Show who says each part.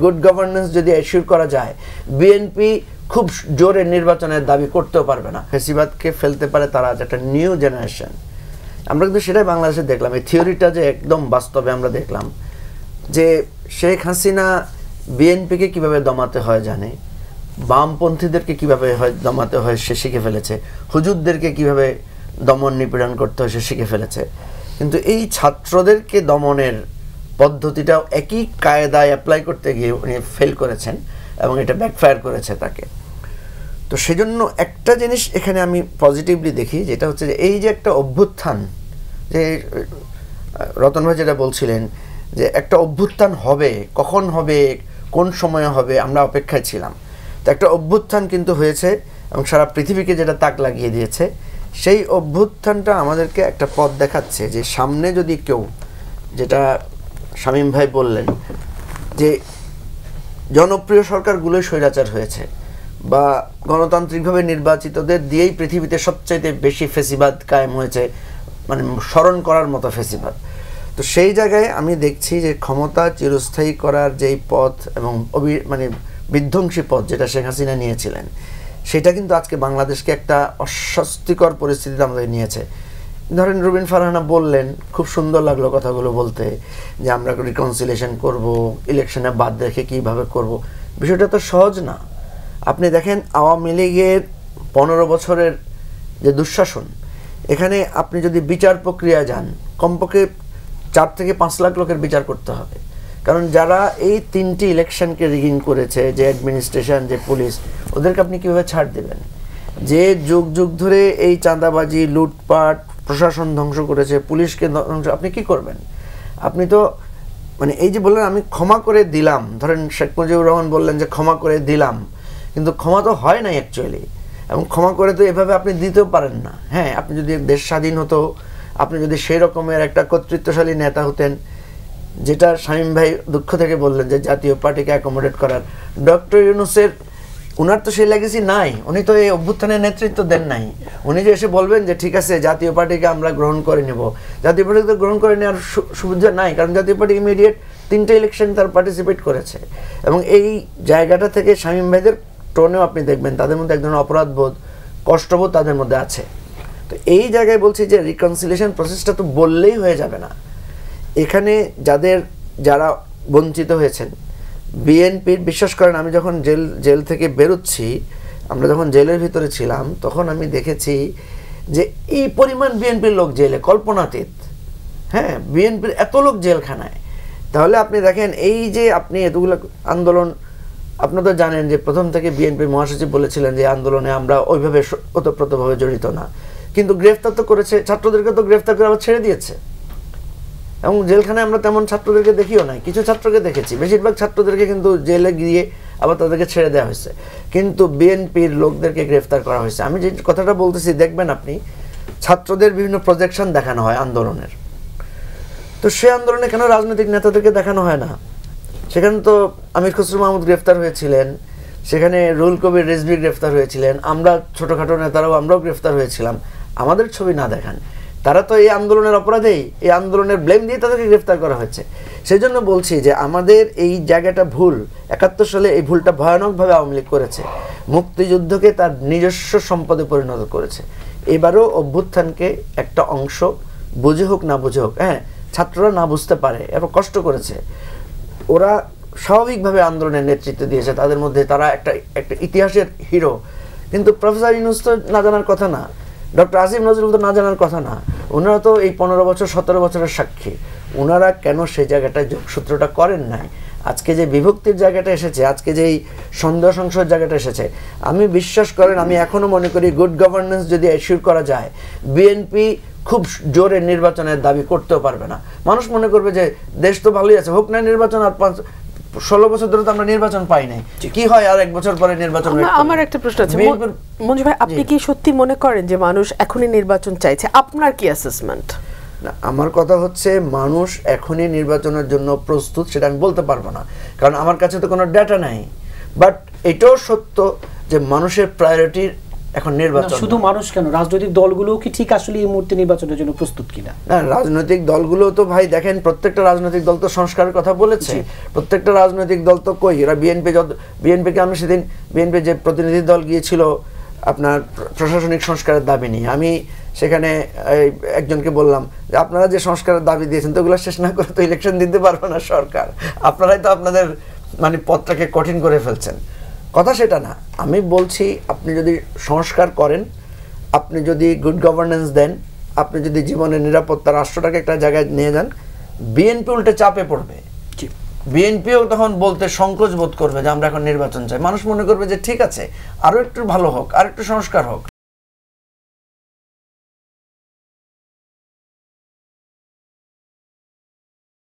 Speaker 1: Good governance যদি ensure করা যায়, বিএনপি খুব জোরে নির্বাচনের দাবি করতেও পারবে না। ফেসিবাদকে ফেলতে পারে তারা, একটা নিউ জেনারেশন। আমরা কিন্তু সেটাই বাংলাদেশে দেখলাম, এই থিওরিটা যে একদম বাস্তবে আমরা দেখলাম যে শেখ হাসিনা বিএনপিকে কিভাবে দমাতে হয় জানে, বামপন্থীদেরকে কিভাবে দমাতে হয় সে শিখে ফেলেছে, হুজুরদেরকে কিভাবে দমন নিপীড়ন করতে হয় সে শিখে ফেলেছে। কিন্তু এই ছাত্রদেরকে দমনের পদ্ধতিটাও একই কায়দায় অ্যাপ্লাই করতে গিয়ে উনি ফেল করেছেন এবং এটা ব্যাকফায়ার করেছে তাকে। তো সেজন্য একটা জিনিস এখানে আমি পজিটিভলি দেখি, যেটা হচ্ছে যে এই যে একটা অভ্যুত্থান, যে রতন ভাই যেটা বলছিলেন যে একটা অভ্যুত্থান হবে, কখন হবে, কোন সময়ে হবে, আমরা অপেক্ষায় ছিলাম। তো একটা অভ্যুত্থান কিন্তু হয়েছে এবং সারা পৃথিবীকে যেটা তাক লাগিয়ে দিয়েছে। সেই অভ্যুত্থানটা আমাদেরকে একটা পথ দেখাচ্ছে যে সামনে যদি কেউ, যেটা শামীম ভাই বললেন যে জনপ্রিয় সরকারগুলোই স্বৈরাচার হয়েছে বা গণতান্ত্রিকভাবে নির্বাচিতদের দিয়েই পৃথিবীতে সবচাইতে বেশি ফেসিবাদ কায়েম হয়েছে, মানে স্মরণ করার মতো ফেসিবাদ। তো সেই জায়গায় আমি দেখছি যে ক্ষমতা চিরস্থায়ী করার যেই পথ এবং মানে বিধ্বংসী পথ যেটা শেখ হাসিনা নিয়েছিলেন, সেটা কিন্তু আজকে বাংলাদেশকে একটা অস্বস্তিকর পরিস্থিতিতে আমাদের নিয়েছে। ধরেন রুবিন ফারহানা বললেন, খুব সুন্দর লাগলো কথাগুলো বলতে, যে আমরা রিকনসিলিয়েশন করব, ইলেকশনে বাদ রেখে কীভাবে করব। বিষয়টা তো সহজ না। আপনি দেখেন আওয়ামী লীগের 15 বছরের যে দুঃশাসন, এখানে আপনি যদি বিচার প্রক্রিয়া যান, কমপক্ষে 4 থেকে 5 লাখ লোকের বিচার করতে হবে। কারণ যারা এই 3টি ইলেকশনকে রিগিং করেছে, যে অ্যাডমিনিস্ট্রেশন, যে পুলিশ, ওদেরকে আপনি কীভাবে ছাড় দেবেন? যে যুগ যুগ ধরে এই চাঁদাবাজি, লুটপাট, প্রশাসন ধ্বংস করেছে, পুলিশকে ধ্বংস, আপনি কি করবেন? আপনি তো মানে এই যে বললেন আমি ক্ষমা করে দিলাম, ধরেন শেখ মুজিবুর রহমান বললেন যে ক্ষমা করে দিলাম, কিন্তু ক্ষমা তো হয় নাই অ্যাকচুয়ালি। এবং ক্ষমা করে তো এভাবে আপনি দিতেও পারেন না। হ্যাঁ, আপনি যদি দেশ স্বাধীন হতো, আপনি যদি সেই রকমের একটা কর্তৃত্বশালী নেতা হতেন, যেটা শামীম ভাই দুঃখ থেকে বললেন যে জাতীয় পার্টিকে অ্যাকোমোডেট করার, ডক্টর ইউনূসের উনার তো সেই লেগেসি নাই। উনি তো এই অভ্যুত্থানের নেতৃত্ব দেন নাই। উনি যে এসে বলবেন যে ঠিক আছে জাতীয় পার্টিকে আমরা গ্রহণ করে নেব, জাতীয় পার্টিকে তো গ্রহণ করে নেওয়ার সুবিধা নাই, কারণ জাতীয় পার্টি ইমিডিয়েট 3টে ইলেকশন তার পার্টিসিপেট করেছে। এবং এই জায়গাটা থেকে শামীম ভাইদের টোনেও আপনি দেখবেন তাদের মধ্যে এক ধরনের অপরাধবোধ, কষ্টবোধ তাদের মধ্যে আছে। তো এই জায়গায় বলছি যে রিকনসিলিয়েশন প্রসেসটা তো বললেই হয়ে যাবে না। এখানে যারা বঞ্চিত হয়েছেন, বিএনপির, বিশ্বাস করেন আমি যখন জেল থেকে বেরোচ্ছি, আমরা যখন জেলের ভিতরে ছিলাম, তখন আমি দেখেছি যে এই পরিমাণ বিএনপির লোক জেলে, কল্পনাতীত। হ্যাঁ, বিএনপির এত লোক জেলখানায়। তাহলে আপনি দেখেন এই যে আপনি এতগুলো আন্দোলন, আপনারা তো জানেন যে প্রথম থেকে বিএনপির মহাসচিব বলেছিলেন যে আন্দোলনে আমরা ওইভাবে ওতপ্রোতভাবে জড়িত না, কিন্তু গ্রেফতার তো করেছে, ছাত্রদেরকে তো গ্রেফতার করে আবার ছেড়ে দিয়েছে। এবং জেলখানায় আমরা তেমন ছাত্রদেরকে দেখিও নাই, কিছু ছাত্রকে দেখেছি, বেশিরভাগ ছাত্রদেরকে কিন্তু জেলে গিয়ে আবার তাদেরকে ছেড়ে দেওয়া হয়েছে, কিন্তু বিএনপির লোকদেরকে গ্রেফতার করা হয়েছে। আমি যে কথাটা বলতেছি, দেখবেন আপনি ছাত্রদের বিভিন্ন প্রজেকশন দেখানো হয় আন্দোলনের, তো সে আন্দোলনে কেন রাজনৈতিক নেতাদেরকে দেখানো হয় না? সেখানে তো আমির খসরু মাহমুদ গ্রেফতার হয়েছিলেন, সেখানে রুহুল কবির রিজভী গ্রেফতার হয়েছিলেন, আমরা ছোটোখাটো নেতারাও আমরাও গ্রেফতার হয়েছিলাম। আমাদের ছবি না দেখান, তারা তো এই আন্দোলনের অপরাধেই, এই আন্দোলনের ব্লেম দিয়ে তাদেরকে গ্রেফতার করা হয়েছে। সেই জন্য বলছি যে আমাদের এই জায়গাটা ভুল। 71 সালে এই ভুলটা ভয়ানকভাবে আওয়ামী লীগ করেছে, মুক্তিযুদ্ধকে তার নিজস্ব সম্পদে পরিণত করেছে। এবারও অভ্যুত্থানকে একটা অংশ, বুঝে হোক না বুঝে হোক, হ্যাঁ, ছাত্ররা না বুঝতে পারে এবং কষ্ট করেছে, ওরা স্বাভাবিকভাবে আন্দোলনের নেতৃত্ব দিয়েছে, তাদের মধ্যে তারা একটা ইতিহাসের হিরো। কিন্তু প্রফেসর ইউনূস তো না জানার কথা না, ডক্টর আসিফ নজরুল তো না জানার কথা না, ওনারা তো এই 15 বছর 17 বছরের সাক্ষী। ওনারা কেন সেই জায়গাটায় যোগসূত্রটা করেন নাই? আজকে যে বিভক্তির জায়গাটা এসেছে, আজকে যে এই সন্দেহ সংশয়ের জায়গাটা এসেছে, আমি বিশ্বাস করেন, আমি এখনও মনে করি গুড গভর্নেন্স যদি এনশিওর করা যায়, বিএনপি খুব জোরে নির্বাচনের দাবি করতেও পারবে না। মানুষ মনে করবে যে দেশ তো ভালোই আছে, হোক না নির্বাচন, আর 16 বছর ধরে তো আমরা নির্বাচন পাই নাই, কি হয় আর 1 বছর পরে নির্বাচন?
Speaker 2: আমার একটা প্রশ্ন আছে মঞ্জু ভাই, আপনি কি সত্যি মনে করেন যে মানুষ এখনই নির্বাচন চাইছে? আপনার কি অ্যাসেসমেন্ট?
Speaker 1: না, আমার কথা হচ্ছে মানুষ এখনই নির্বাচনের জন্য প্রস্তুত, সেটা আমি বলতে পারবো না, কারণ আমার কাছে তো কোনো ডেটা নাই। বাট এটাও সত্য যে মানুষের প্রায়োরিটির এখন নির্বাচন
Speaker 3: শুধু মানুষ কেন, রাজনৈতিক দলগুলো কি ঠিক আসলে এই মুহূর্তে নির্বাচনের জন্য প্রস্তুত কিনা?
Speaker 1: না, রাজনৈতিক দলগুলো তো ভাই দেখেন, প্রত্যেকটা রাজনৈতিক দল তো সংস্কারের কথা বলেছে। প্রত্যেকটা রাজনৈতিক দল তো কই, এরা বিএনপিকে আমি সেদিন বিএনপি যে প্রতিনিধি দল গিয়েছিল আপনার প্রশাসনিক সংস্কারের দাবি নিয়ে, আমি সেখানে একজনকে বললাম যে আপনারা যে সংস্কারের দাবি দিয়েছেন তো ওগুলো শেষ না করে তো ইলেকশন দিতে পারবে না সরকার, আপনারাই তো আপনাদের মানে পথটাকে কঠিন করে ফেলছেন। কথা সেটা না, আমি বলছি আপনি যদি সংস্কার করেন, আপনি যদি গুড গভর্নেন্স দেন, আপনি যদি জীবনের নিরাপত্তা রাষ্ট্রটাকে একটা জায়গায় নিয়ে যান, বিএনপি উল্টে চাপে পড়বে। বিএনপিও তখন বলতে সংকোচ বোধ করবে যে আমরা এখন নির্বাচন চাই। মানুষ মনে করবে যে ঠিক আছে, আরো একটু ভালো হোক, আর একটু সংস্কার হোক,